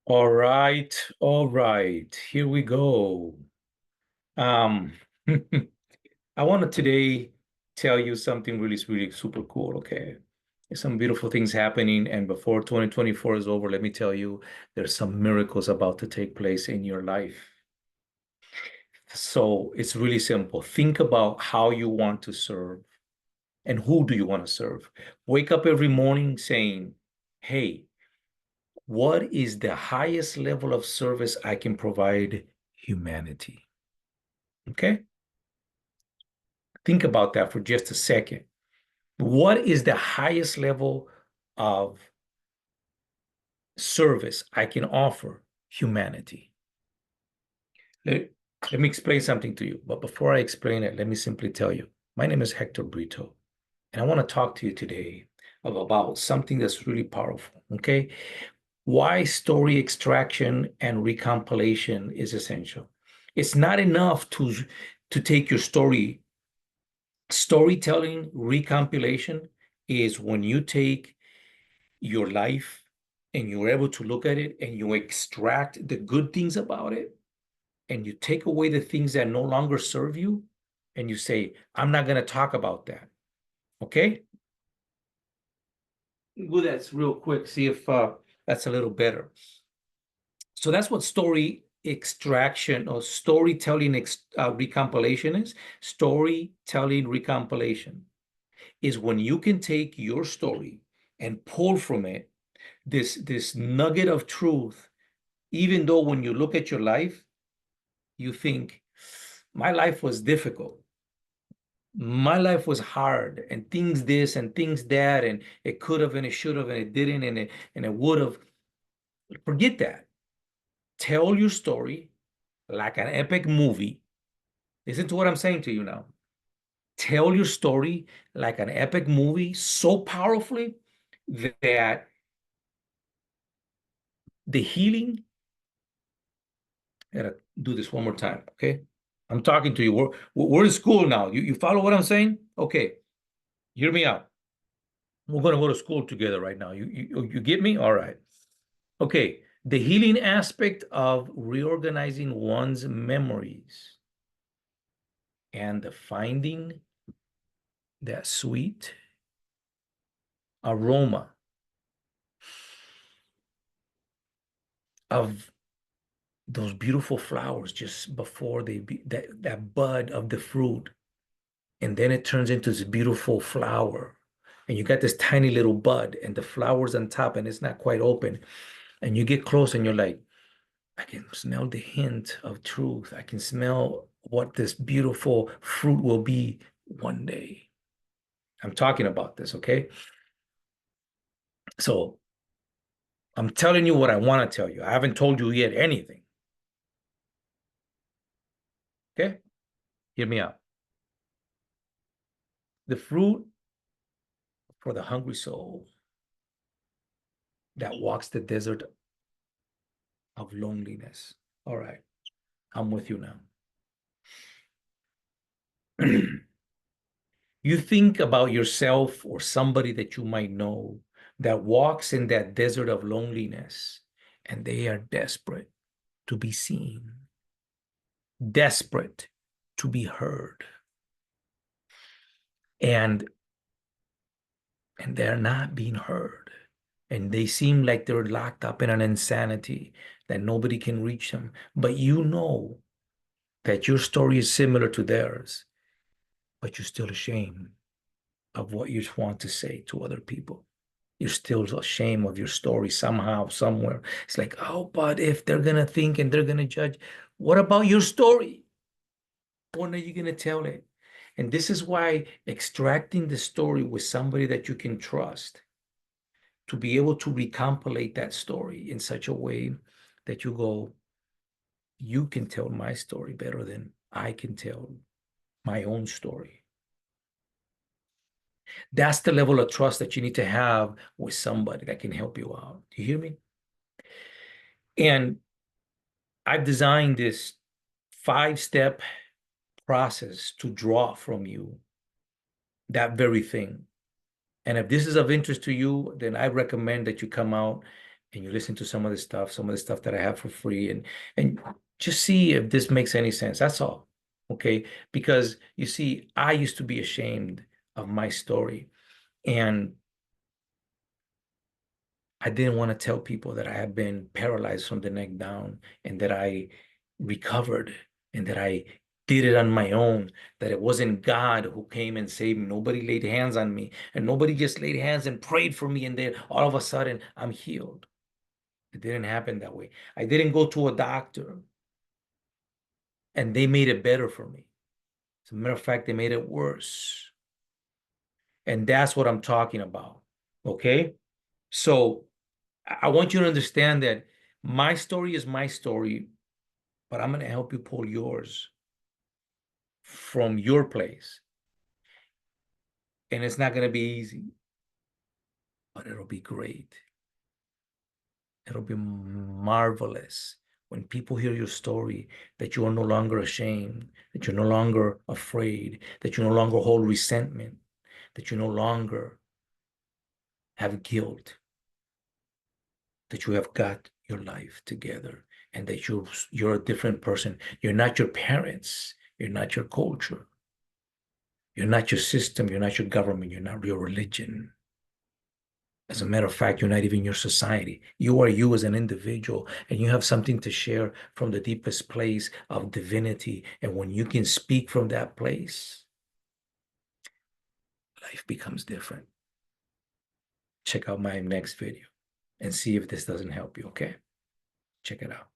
All right, here we go. Um, I want to today tell you something really super cool, okay? There's some beautiful things happening, and before 2024 is over, let me tell you, there's some miracles about to take place in your life. So it's really simple. Think about how you want to serve and who do you want to serve. Wake up every morning saying, hey, what is the highest level of service I can provide humanity? Okay? Think about that for just a second. What is the highest level of service I can offer humanity? Let, let me explain something to you. But before I explain it, let me simply tell you, my name is Hector Brito, and I want to talk to you today about something that's really powerful. Okay? Why story extraction and recompilation is essential. It's not enough to take your storytelling. Recompilation is when you take your life and you're able to look at it and you extract the good things about it and you take away the things that no longer serve you and you say, I'm not going to talk about that. Okay? Do that real quick. See if that's a little better. So that's what story extraction or storytelling recompilation is. Storytelling recompilation is when you can take your story and pull from it this nugget of truth, even though when you look at your life, you think, my life was difficult. My life was hard and things this and things that, and it could have and it should have and it didn't and it would have. Forget that. Tell your story like an epic movie. Listen to what I'm saying to you now. Tell your story like an epic movie so powerfully that the healing, I gotta do this one more time, okay? I'm talking to you. We're in school now. You follow what I'm saying? Okay, hear me out. We're gonna go to school together right now. You get me? All right. Okay, the healing aspect of reorganizing one's memories and the finding that sweet aroma of those beautiful flowers just before they be that bud of the fruit, and then it turns into this beautiful flower, and you got this tiny little bud and the flowers on top and it's not quite open, and you get close and you're like, I can smell the hint of truth. I can smell what this beautiful fruit will be one day. I'm talking about this, okay? So I'm telling you what I want to tell you. I haven't told you yet anything. Okay? Hear me out. The fruit for the hungry soul that walks the desert of loneliness. All right, I'm with you now. You think about yourself or somebody that you might know that walks in that desert of loneliness and they are desperate to be seen, desperate to be heard. And they're not being heard. And they seem like they're locked up in an insanity that nobody can reach them. But you know that your story is similar to theirs, but you're still ashamed of what you want to say to other people. You're still ashamed of your story somehow, somewhere. It's like, oh, but if they're going to think and they're going to judge, what about your story? When are you going to tell it? And this is why extracting the story with somebody that you can trust to be able to recompilate that story in such a way that you go, you can tell my story better than I can tell my own story. That's the level of trust that you need to have with somebody that can help you out. Do you hear me? And I've designed this 5-step process to draw from you that very thing. And if this is of interest to you, then I recommend that you come out and you listen to some of the stuff that I have for free, and just see if this makes any sense. That's all. Okay? Because you see, I used to be ashamed of my story, and I didn't want to tell people that I had been paralyzed from the neck down and that I recovered and that I did it on my own, that it wasn't God who came and saved me. Nobody laid hands on me, and nobody just laid hands and prayed for me, and then all of a sudden I'm healed. It didn't happen that way. I didn't go to a doctor and they made it better for me. As a matter of fact, they made it worse. And that's what I'm talking about. Okay? So I want you to understand that my story is my story, but I'm going to help you pull yours from your place. And it's not going to be easy, but it'll be great. It'll be marvelous when people hear your story, that you are no longer ashamed, that you're no longer afraid, that you no longer hold resentment, that you no longer have guilt, that you have got your life together, and that you're a different person. You're not your parents. You're not your culture. You're not your system. You're not your government. You're not your religion. As a matter of fact, you're not even your society. You are you as an individual, and you have something to share from the deepest place of divinity. And when you can speak from that place, life becomes different. Check out my next video and see if this doesn't help you, okay? Check it out.